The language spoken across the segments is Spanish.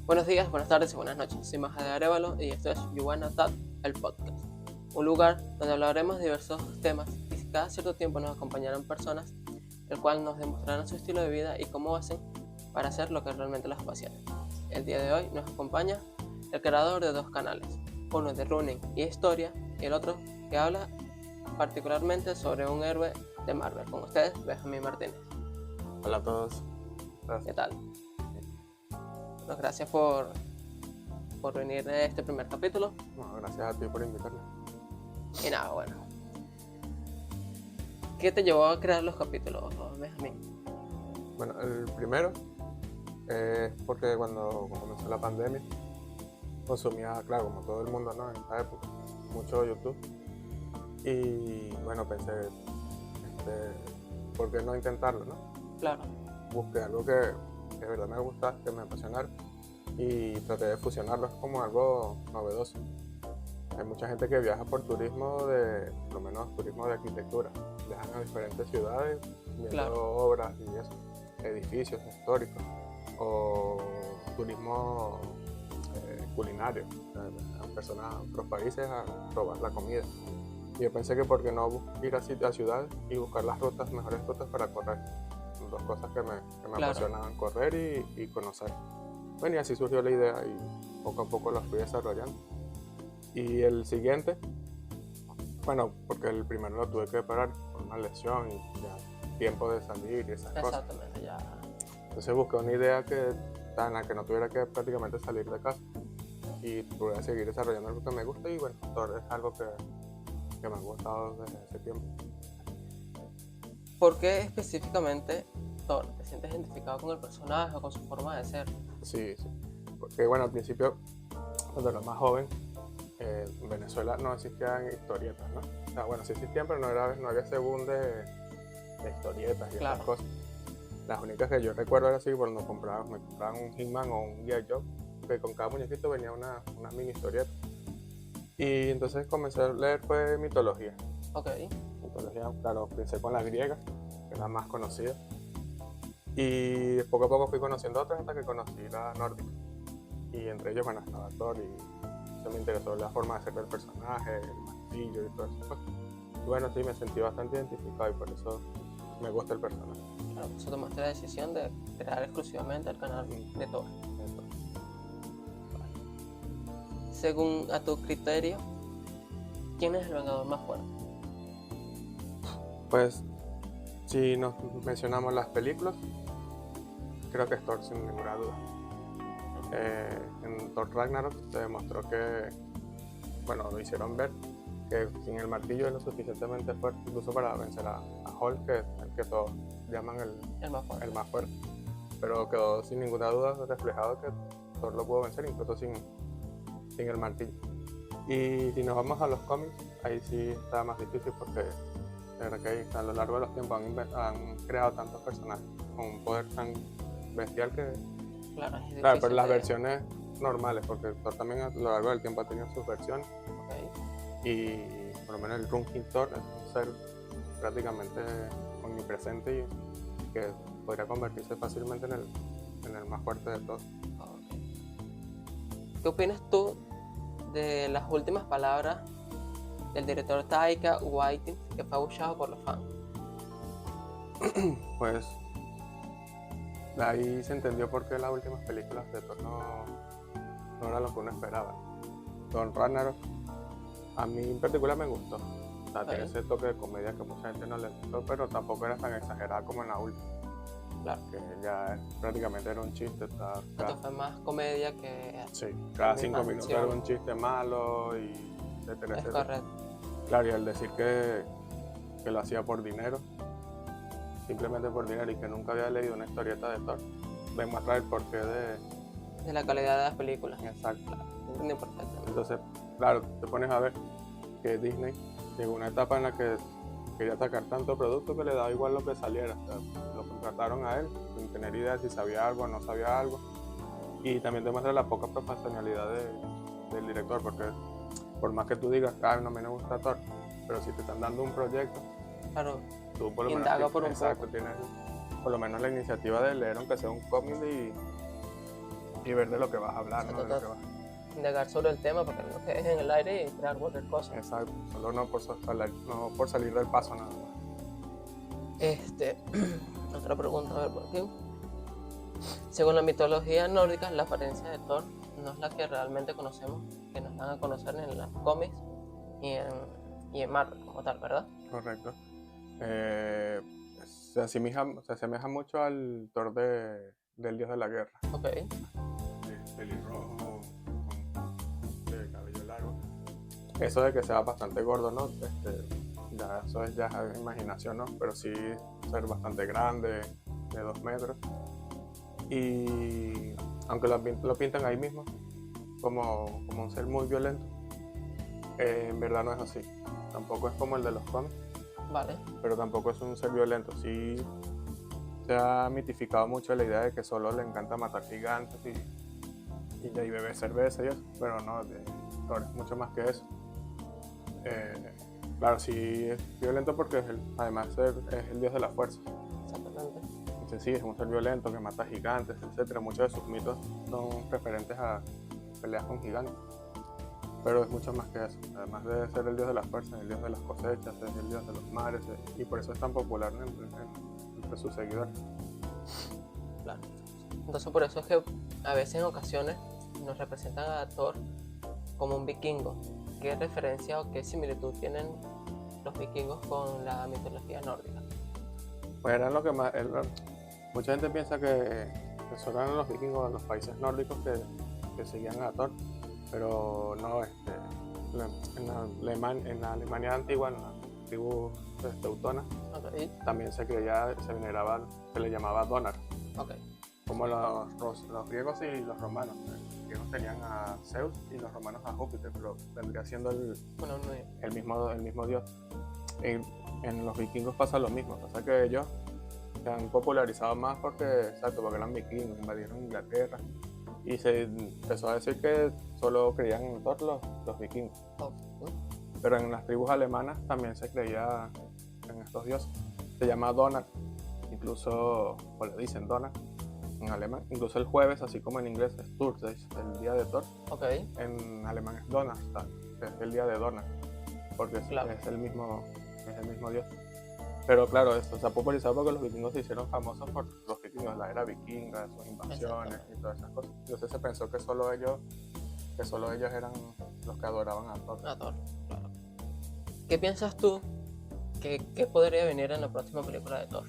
Buenos días, buenas tardes y buenas noches. Soy Maja de Arevalo y esto es You Wanna Talk, el podcast. Un lugar donde hablaremos de diversos temas y cada cierto tiempo nos acompañarán personas, el cual nos demostrarán su estilo de vida y cómo hacen para hacer lo que realmente los apasiona. El día de hoy nos acompaña el creador de dos canales, uno de running y historia y el otro que habla particularmente sobre un héroe de Marvel. Con ustedes, Benjamín Martínez. Hola a todos. Gracias. ¿Qué tal? Bueno, gracias por venir a este primer capítulo. No, gracias a ti por invitarme. Y nada, bueno. ¿Qué te llevó a crear los capítulos, Benjamín? Bueno, el primero es porque cuando comenzó la pandemia consumía, claro, como todo el mundo, ¿no? En esta época, mucho YouTube. Y bueno, pensé, ¿por qué no intentarlo, no? Claro. Busqué algo que de verdad me gustara, que me apasionara y traté de fusionarlo como algo novedoso. Hay mucha gente que viaja por turismo, por lo menos turismo de arquitectura. Viajan a diferentes ciudades viendo Claro. obras y eso, edificios históricos, o turismo culinario, personas a otros países a probar la comida. Y yo pensé que por qué no ir a ciudades y buscar las mejores rutas para correr. Son dos cosas que me Claro. apasionaban, correr y conocer. Bueno, y así surgió la idea y poco a poco la fui desarrollando. Y el siguiente, bueno, porque el primero lo tuve que parar por una lesión y ya tiempo de salir y esas cosas. Exactamente, ya. Entonces busqué una idea en la que no tuviera que prácticamente salir de casa y pude seguir desarrollando algo que me gusta y bueno, Thor es algo que me ha gustado desde ese tiempo. ¿Por qué específicamente Thor? ¿Te sientes identificado con el personaje o con su forma de ser? Sí, porque bueno, al principio, cuando era más joven, en Venezuela no existían historietas, ¿no? O sea, bueno, sí existían, pero no había ese boom de historietas y Claro. esas cosas. Las únicas que yo recuerdo era así cuando me compraban un He-Man o un G.I. Joe, que con cada muñequito venía una mini historieta. Y entonces comencé a leer pues mitología. Ok. Mitología, claro, empecé con la griega, que es la más conocida. Y poco a poco fui conociendo otras hasta que conocí la nórdica. Y entre ellos, bueno, estaba Thor y se me interesó la forma de ser del personaje, el martillo y todo eso. Y bueno, sí, me sentí bastante identificado y por eso me gusta el personaje. Claro, por eso tomaste la decisión de crear exclusivamente el canal de Thor. Según a tu criterio, ¿quién es el vengador más fuerte? Pues, si nos mencionamos las películas, creo que es Thor sin ninguna duda. En Thor Ragnarok se demostró que, bueno, lo hicieron ver, que sin el martillo es lo suficientemente fuerte, incluso para vencer a Hulk, que es el que todos llaman El más fuerte. el más fuerte. Pero quedó sin ninguna duda reflejado que Thor lo pudo vencer incluso sin el martillo. Y si nos vamos a los cómics, ahí sí está más difícil porque de verdad que a lo largo de los tiempos han creado tantos personajes con un poder tan bestial que... Claro, es difícil. Claro, pero las versiones normales, porque Thor también a lo largo del tiempo ha tenido sus versiones. Okay. Y por lo menos el Runking Thor es un ser prácticamente omnipresente y que podría convertirse fácilmente en el más fuerte de todos. Okay. ¿Qué opinas tú de las últimas palabras del director Taika Waititi, que fue abuchado por los fans? Pues de ahí se entendió por qué las últimas películas de Thor no eran lo que uno esperaba. Thor Ragnarok a mí en particular me gustó. O sea, tiene ese toque de comedia que mucha gente no le gustó, pero tampoco era tan exagerada como en la última. Claro. Que ya prácticamente era un chiste. Esto fue más comedia que... Sí, cada 5 minutos era un chiste malo y etcétera, es etcétera. Correcto. Claro, y al decir que lo hacía por dinero, simplemente por dinero, y que nunca había leído una historieta de Thor, demuestra el porqué de la calidad de las películas. Exacto. Claro, entendí perfectamente. Entonces, claro, te pones a ver que Disney llegó a una etapa en la que quería sacar tanto producto que le daba igual lo que saliera. O sea, lo contrataron a él sin tener idea de si sabía algo o no sabía algo. Y también demuestra la poca profesionalidad del director, porque por más que tú digas, no me gusta Thor, pero si te están dando un proyecto, claro, tú por lo menos indaga por un exacto, poco. tienes por lo menos la iniciativa de leer aunque sea un cómic y ver de lo que vas a hablar, O sea, ¿no? De lo que vas. indagar sobre el tema para que no quedes en el aire y crear cualquier cosa. Exacto, solo no por salir del paso nada más. Otra pregunta, a ver por aquí. Según la mitología nórdica, la apariencia de Thor no es la que realmente conocemos, que nos dan a conocer en los cómics y en Marvel como tal, ¿verdad? Correcto. Se asemeja mucho al Thor del dios de la guerra. Ok, Pelirrojo, con de cabello largo. Eso de que sea bastante gordo, ¿no? Ya, eso es ya imaginación, ¿no? Pero sí ser bastante grande, de 2 metros. Y aunque lo pintan ahí mismo, como un ser muy violento, en verdad no es así. Tampoco es como el de los cómics, vale. pero tampoco es un ser violento. Sí se ha mitificado mucho la idea de que solo le encanta matar gigantes y beber cerveza y eso, pero no, Thor es mucho más que eso. Claro, sí es violento porque además es el dios de la fuerza. Exactamente. Entonces sí, es un ser violento que mata gigantes, etc. Muchos de sus mitos son referentes a peleas con gigantes. Pero es mucho más que eso. Además de ser el dios de las fuerzas, es el dios de las cosechas, es el dios de los mares, y por eso es tan popular entre sus seguidores. Claro. Entonces por eso es que a veces en ocasiones nos representan a Thor como un vikingo. ¿Qué referencia o qué similitud tienen los vikingos con la mitología nórdica? Pues eran lo que más. Mucha gente piensa que solo eran los vikingos en los países nórdicos que seguían a Thor, pero no, en la Alemania antigua, en la tribu teutona, Okay. también se veneraba, se le llamaba Donar, Ok, como los griegos y los romanos. Los griegos tenían a Zeus y los romanos a Júpiter, pero vendría siendo bueno, el mismo dios. En los vikingos pasa lo mismo, pasa que ellos se han popularizado más porque eran vikingos, invadieron Inglaterra y se empezó a decir que solo creían en Thor los vikingos. Pero en las tribus alemanas también se creía en estos dioses. Se llama Donar, incluso, o le dicen Donar en alemán, incluso el jueves, así como en inglés es Thursday, el día de Thor. ok, En alemán es Donnerstag, que es el día de Donar, porque claro. es el mismo dios. Pero claro, esto se ha popularizado porque los vikingos se hicieron famosos por los vikingos, la era vikinga, sus invasiones y todas esas cosas. Entonces se pensó que solo ellos eran los que adoraban a Thor. A Thor, claro. ¿Qué piensas tú que podría venir en la próxima película de Thor?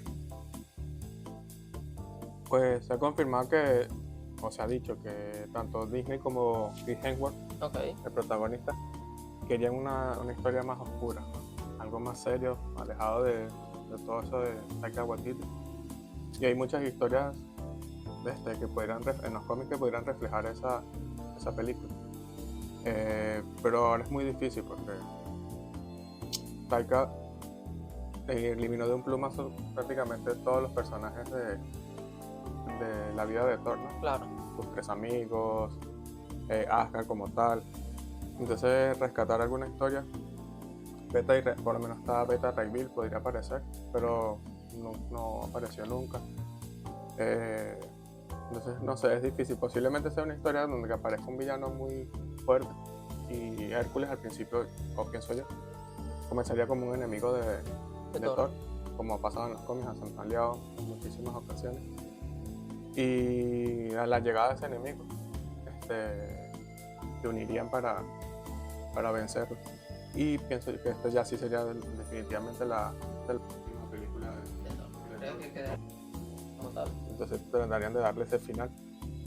Pues se ha confirmado o se ha dicho que tanto Disney como Chris Hemsworth, Ok, el protagonista, querían una historia más oscura, ¿no? Algo más serio, alejado de todo eso de Taika Waititi. Y hay muchas historias que en los cómics que pudieran reflejar esa película. Pero ahora es muy difícil porque Taika eliminó de un plumazo prácticamente todos los personajes de la vida de Thor, ¿no? claro. Sus 3 amigos, Asgard como tal. Entonces rescatar alguna historia, por lo menos está Beta Ray Bill, podría aparecer, pero no apareció nunca. Entonces no sé, es difícil. Posiblemente sea una historia donde aparezca un villano muy fuerte y Hércules al principio, o pienso yo, comenzaría como un enemigo de Thor, como ha pasado en los cómics, se han aliado en muchísimas ocasiones. Y a la llegada de ese enemigo se unirían para vencerlo. Y pienso que esto ya sí sería definitivamente la última película de Thor. Como tal. Entonces tratarían de darle ese final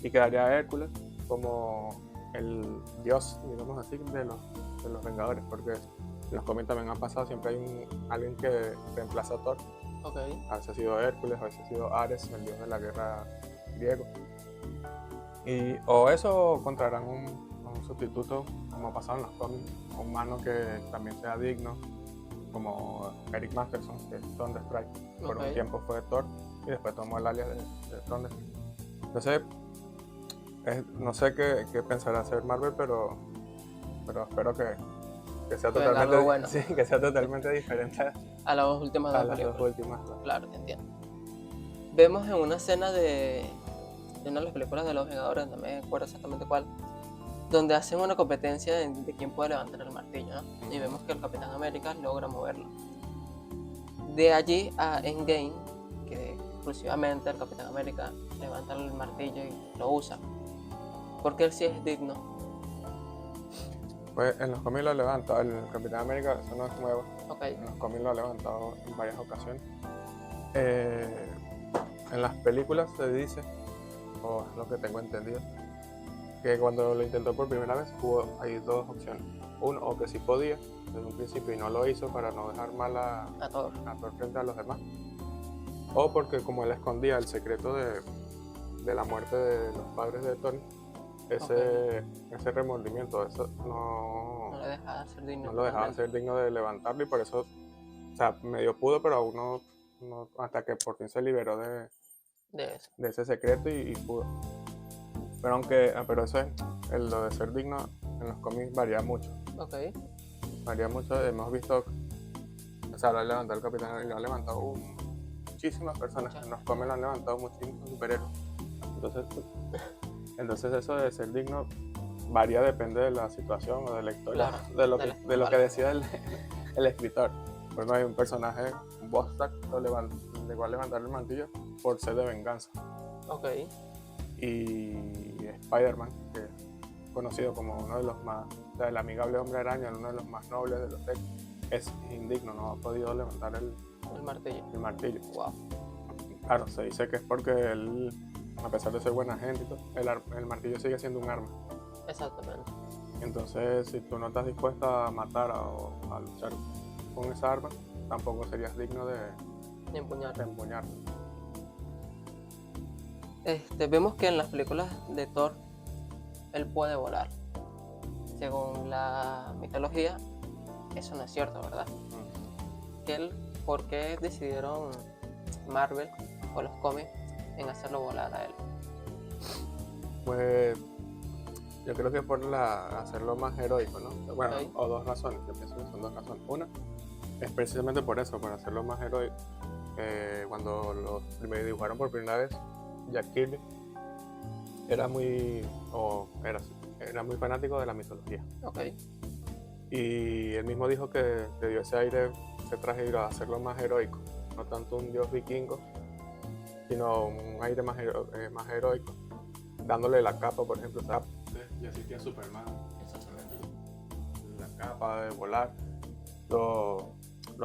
y quedaría Hércules como el dios, digamos así, de los Vengadores, porque en los cómics también han pasado, siempre hay alguien que reemplaza a Thor. Okay. A veces ha sido Hércules, a veces ha sido Ares, el dios de la guerra griego. O eso encontrarán un sustituto, como ha pasado en los cómics, un humano que también sea digno, como Eric Masterson, que es Thunderstrike. Por un tiempo fue Thor y después tomó el alias de Thunderstrike. Entonces, no sé qué pensará hacer Marvel, pero espero que sea totalmente, bueno. sí, que sea totalmente diferente a las últimas dos películas. Claro, te entiendo. Vemos en una escena de de una de las películas de los Vengadores, no me acuerdo exactamente cuál, donde hacen una competencia de quién puede levantar el martillo, ¿no? Y vemos que el Capitán América logra moverlo. De allí a Endgame, que exclusivamente el Capitán América levanta el martillo y lo usa, porque él sí es digno. Pues en los cómics lo ha levantado el Capitán América, eso no es nuevo. Ok, En los cómics lo ha levantado en varias ocasiones. En las películas se dice, o es lo que tengo entendido, que cuando lo intentó por primera vez hay dos opciones. Uno, o que sí podía desde un principio y no lo hizo para no dejar mal a Thor. Thor frente a los demás. O porque como él escondía el secreto de la muerte de los padres de Tony, ese remordimiento, eso No lo dejaba ser digno. no lo dejaba ser digno de levantarlo, y por eso, o sea, medio pudo, pero aún no hasta que por fin se liberó de eso. de ese secreto y pudo. Pero pero eso es, lo de ser digno en los cómics varía mucho. Ok, Varía mucho, hemos visto, o sea, lo ha levantado el Capitán y lo ha levantado muchísimas personas. En los cómics lo han levantado muchísimos superhéroes. Entonces eso de ser digno varía, depende de la situación o de la historia, claro, de lo que decida el escritor. Por ejemplo, hay un personaje, un Bostack, le va a levantar el martillo por sed de venganza. ok, Y Spider-Man, que es conocido como uno de los más, o sea, el amigable hombre araña, uno de los más nobles de los X, es indigno, no ha podido levantar el martillo. Wow. Claro, se dice que es porque él, a pesar de ser buena gente y todo, el martillo sigue siendo un arma. Exactamente. Entonces, si tú no estás dispuesto a matar o a luchar con esa arma, tampoco serías digno de empuñarla. Vemos que en las películas de Thor él puede volar. Según la mitología, eso no es cierto, ¿verdad? ¿Por qué decidieron Marvel o los cómics en hacerlo volar a él? Pues yo creo que por hacerlo más heroico, ¿no? Bueno, Ok. o dos razones, yo pienso que son dos razones. Una es precisamente por eso, por hacerlo más heroico. Cuando lo dibujaron por primera vez, Jack Kirby era muy fanático de la mitología. Ok, Y él mismo dijo que le dio ese aire, ese traje a hacerlo más heroico. No tanto un dios vikingo, sino un aire más heroico, dándole la capa, por ejemplo. Y así que Superman, la capa de volar, lo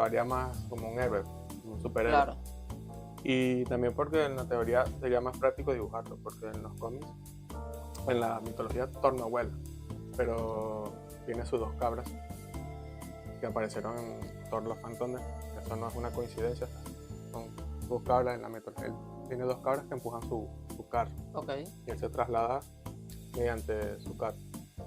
haría más como un héroe, como un superhéroe. claro. Y también porque en la teoría sería más práctico dibujarlo, porque en los cómics, en la mitología, Thor no vuela, pero tiene sus dos cabras que aparecieron en Thor Love and Thunder. Eso no es una coincidencia, son dos cabras en la mitología. Él tiene dos cabras que empujan su carro, Ok, y él se traslada mediante su carro.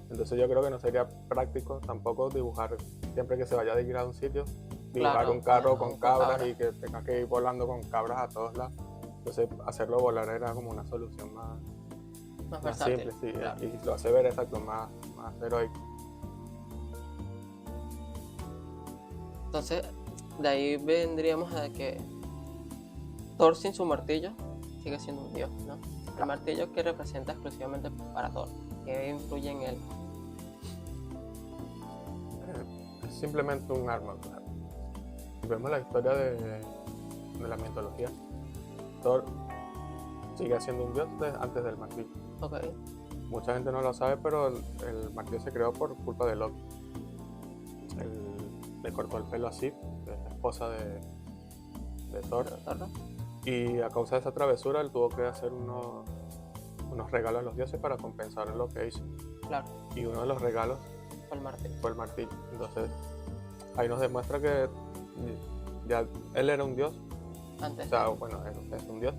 Entonces yo creo que no sería práctico tampoco dibujar, siempre que se vaya a ir a un sitio, dibujar claro, un carro con cabras cabras. y que tenga que ir volando con cabras a todos lados. Entonces hacerlo volar era como una solución más versátil, simple, sí, claro. y lo hace ver exacto, más heroico. Entonces, de ahí vendríamos a que Thor sin su martillo sigue siendo un dios, ¿no? El martillo que representa exclusivamente para Thor, que influye en él. Es simplemente un arma. Claro. Si vemos la historia de la mitología, Thor sigue siendo un dios antes del martillo. Ok, Mucha gente no lo sabe, pero el martillo se creó por culpa de Loki. Él le cortó el pelo a Sif, que es la esposa de Thor, ¿verdad? y a causa de esa travesura él tuvo que hacer unos regalos a los dioses para compensar lo que hizo. Claro, Y uno de los regalos fue el martillo. fue el martillo. Entonces ahí nos demuestra que ya él era un dios, Antes. o sea, bueno, es un dios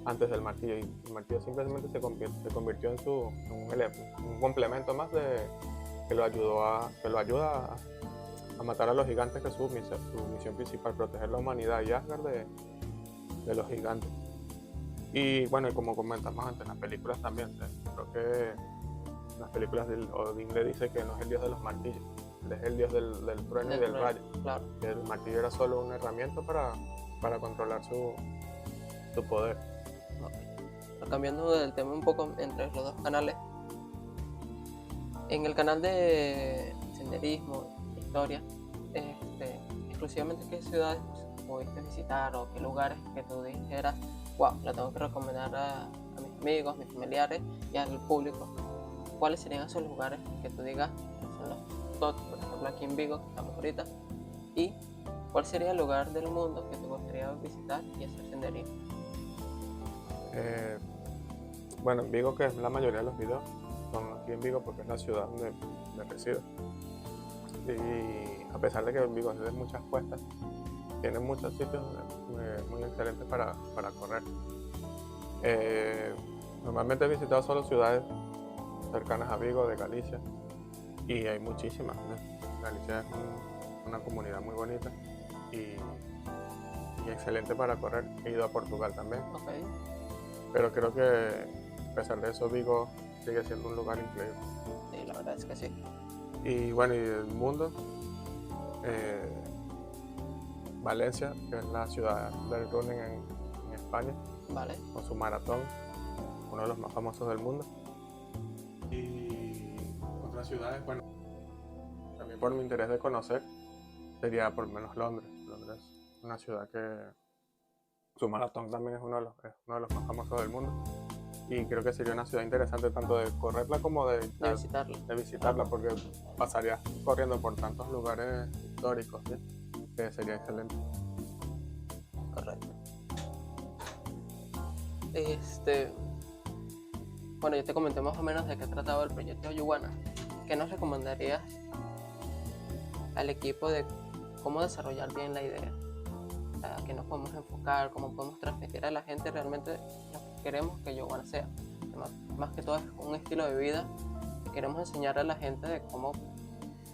antes del martillo, y el martillo simplemente se convirtió en un complemento más que lo ayuda a matar a los gigantes, que es su misión principal, proteger la humanidad y Asgard de los gigantes. Y bueno, y como comentamos antes, en las películas también, creo que en las películas Odín le dice que no es el dios de los martillos, él es el dios del trueno y del rayo. Claro. Que el martillo era solo una herramienta para controlar su poder. Ok, pero cambiando del tema un poco entre los dos canales, en el canal de senderismo, historia, exclusivamente qué ciudades pudiste visitar o qué lugares que tú dijeras, wow, la tengo que recomendar a mis amigos, mis familiares y al público. ¿Cuáles serían esos lugares que tú digas son los top, por ejemplo aquí en Vigo, que estamos ahorita? ¿Y cuál sería el lugar del mundo que te gustaría visitar y hacer senderismo? Bueno, en Vigo, que es la mayoría de los videos, son aquí en Vigo porque es la ciudad donde resido. Y a pesar de que en Vigo es de muchas cuestas, tiene muchos sitios muy excelentes para correr. Normalmente he visitado solo ciudades cercanas a Vigo, de Galicia, y hay muchísimas. Galicia es una comunidad muy bonita y excelente para correr. He ido a Portugal también, Okay. pero creo que a pesar de eso Vigo sigue siendo un lugar increíble. Sí, la verdad es que sí. Y bueno, y del mundo, Valencia, que es la ciudad del running en España, Vale. con su maratón, uno de los más famosos del mundo. Y otras ciudades, bueno, también por mi interés de conocer, sería por lo menos Londres. Londres es una ciudad que su maratón también es uno de los más famosos del mundo. Y creo que sería una ciudad interesante tanto de correrla como de visitarla, porque pasarías corriendo por tantos lugares históricos, ¿sí? Que sería excelente. Correcto. Bueno, yo te comenté más o menos de qué trataba el proyecto Yuwana. ¿Qué nos recomendarías al equipo de cómo desarrollar bien la idea? O sea, qué nos podemos enfocar, cómo podemos transmitir a la gente realmente lo que queremos que Yuwana sea. Más que todo es un estilo de vida que queremos enseñar a la gente de cómo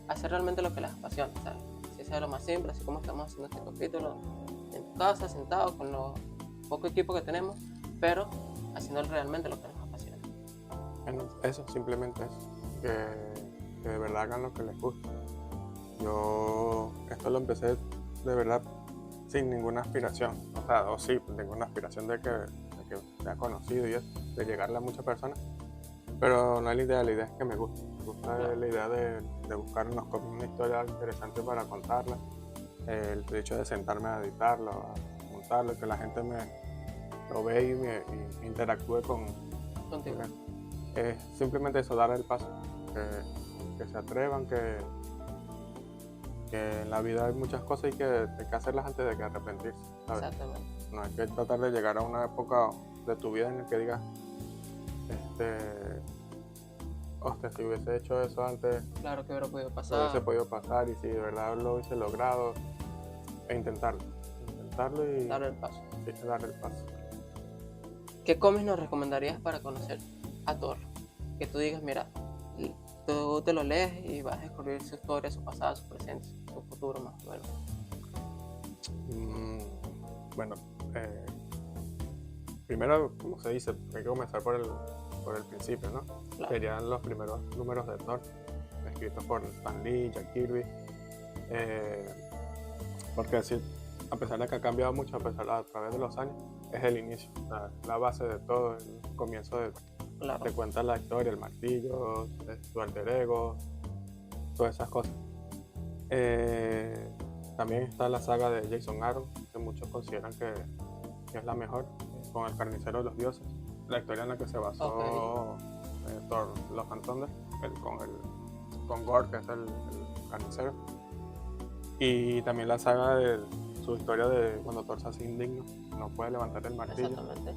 hacer realmente lo que les apasiona. O sea, si sea lo más simple, así como estamos haciendo este capítulo en tu casa, sentados con lo poco equipo que tenemos, pero haciendo realmente lo que nos apasiona. Bueno, eso, simplemente eso, que de verdad hagan lo que les gusta. Yo esto lo empecé de verdad sin ninguna aspiración, o sí, ninguna aspiración de que sea conocido y eso, de llegarle a muchas personas, pero no es la idea es que me gusta la idea de buscar una historia interesante para contarla, el hecho de sentarme a editarlo, a montarlo, que la gente lo ve y me interactúe Contigo. Simplemente eso, dar el paso, que se atrevan, que en la vida hay muchas cosas y que hay que hacerlas antes de que arrepentirse, ¿sabes? Exactamente. No hay que tratar de llegar a una época de tu vida en la que digas, hostia, si hubiese hecho eso antes, Claro que hubiera podido lo pasar. hubiese podido pasar, y si de verdad lo hubiese logrado, intentarlo y Dar el paso. sí, dar el paso. ¿Qué cómics nos recomendarías para conocer a Thor? Que tú digas, mira, tú te lo lees y vas a descubrir su historia, su pasado, su presente, su futuro más o menos. Bueno, primero, como se dice, hay que comenzar por el principio, ¿no? Claro. Serían los primeros números de Thor, escritos por Stan Lee, Jack Kirby, porque así, a pesar de que ha cambiado mucho a través de los años, es el inicio, la base de todo, el comienzo Claro. te cuenta la historia, el martillo, su alter ego, todas esas cosas. También está la saga de Jason Aaron, que muchos consideran que es la mejor, con el carnicero de los dioses, la historia en la que se basó Thor Love and Thunder, con Gore, que es el carnicero. Y también la saga de su historia de cuando Thor se hace indigno, no puede levantar el martillo. Exactamente.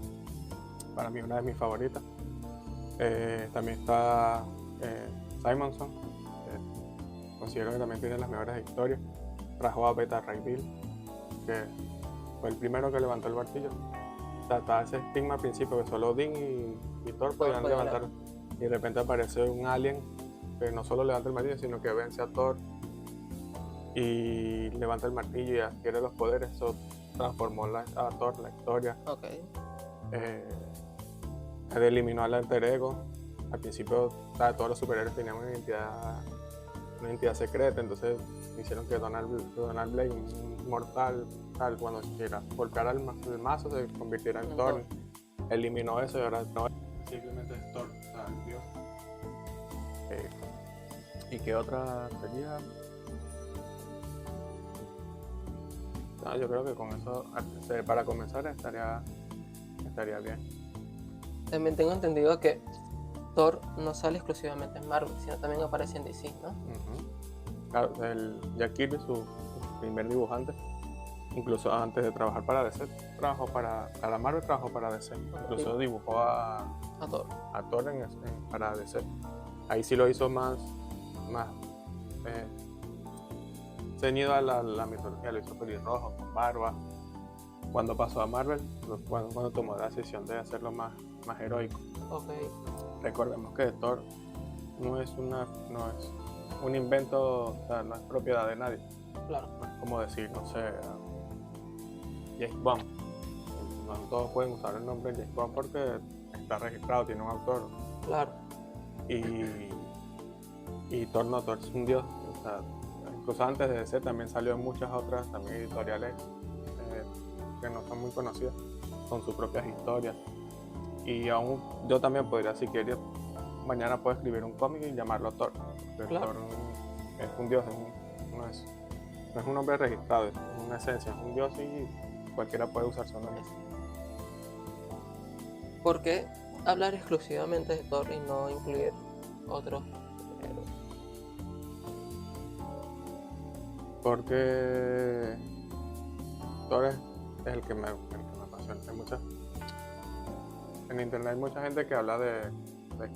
Para mí una de mis favoritas. También está Simonson, considero que también tiene las mejores historias. Trajo a Beta Ray Bill, que fue el primero que levantó el martillo. Estaba ese estigma al principio que solo Odín y Thor podían levantar, y de repente aparece un alien que no solo levanta el martillo, sino que vence a Thor y levanta el martillo y adquiere los poderes. Eso transformó a Thor, la historia. Okay. Eliminó al alter ego. Al principio todos los superhéroes tenían una identidad secreta, entonces hicieron que Donald Blake, un mortal, cuando quiera golpear el mazo, se convirtiera en Thor. eliminó eso y ahora no simplemente es Thor, o sea, el dios. ¿Y qué otra sería? No, yo creo que con eso, para comenzar, estaría bien. También tengo entendido que Thor no sale exclusivamente en Marvel, sino también aparece en DC, ¿no? Claro, Jack Kirby, su primer dibujante, incluso antes de trabajar para DC, trabajó para Marvel, trabajó para DC. Incluso dibujó a Thor. Para DC. Ahí sí lo hizo más ceñido a la mitología, lo hizo pelirrojo, con barba. Cuando pasó a Marvel, cuando tomó la decisión de hacerlo más heroico. Okay. Recordemos que Thor no es un invento, o sea, no es propiedad de nadie. Claro. No es como decir, no sé, James Bond. No todos pueden usar el nombre de James Bond porque está registrado, tiene un autor. Claro. Y Thor no, Thor es un dios. O sea, incluso antes de DC también salió en muchas otras también editoriales que no son muy conocidas, con sus propias historias. Y aún yo también podría, si quería, mañana puedo escribir un cómic y llamarlo Thor. Claro. Thor es un dios, no es un nombre registrado, es una esencia, es un dios y cualquiera puede usar su nombre. ¿Por qué hablar exclusivamente de Thor y no incluir otros héroes? Porque Thor es el que me apasiona. En internet hay mucha gente que habla de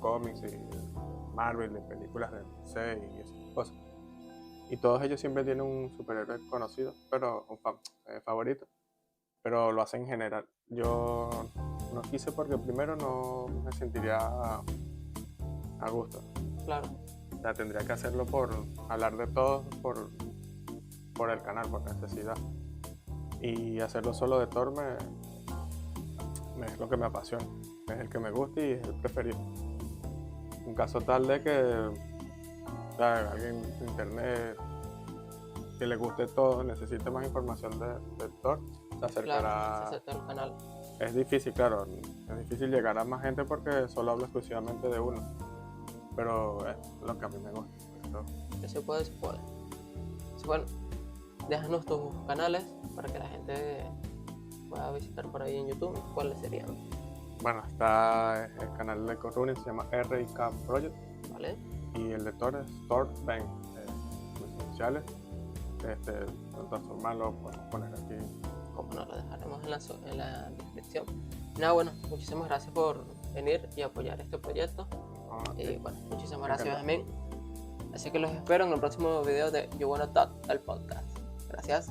cómics y de Marvel, de películas de DC y esas cosas. Y todos ellos siempre tienen un superhéroe conocido, pero un favorito, pero lo hacen en general. Yo no quise porque primero no me sentiría a gusto. Claro. O sea, tendría que hacerlo por hablar de todos por el canal, por necesidad. Y hacerlo solo de Thor es lo que me apasiona, es el que me gusta y es el preferido. En caso tal de que alguien en internet que le guste todo, necesite más información de Thor, se acercará. Claro, se al canal. Es difícil, claro, es difícil llegar a más gente porque solo hablo exclusivamente de uno, pero es lo que a mí me gusta. Que se puede. Bueno, déjanos tus canales para que la gente pueda visitar por ahí en YouTube. ¿Cuáles serían? Bueno, está el canal de Corrunin, se llama RIK Project. Vale. Y el de Thor es Thor Bang, mis iniciales. Transformarlo, podemos poner aquí. Como no, lo dejaremos en la descripción. Nada, bueno, muchísimas gracias por venir y apoyar este proyecto. Y bueno, muchísimas gracias también. Así que los espero en el próximo video de You Wanna Talk, el podcast. Gracias.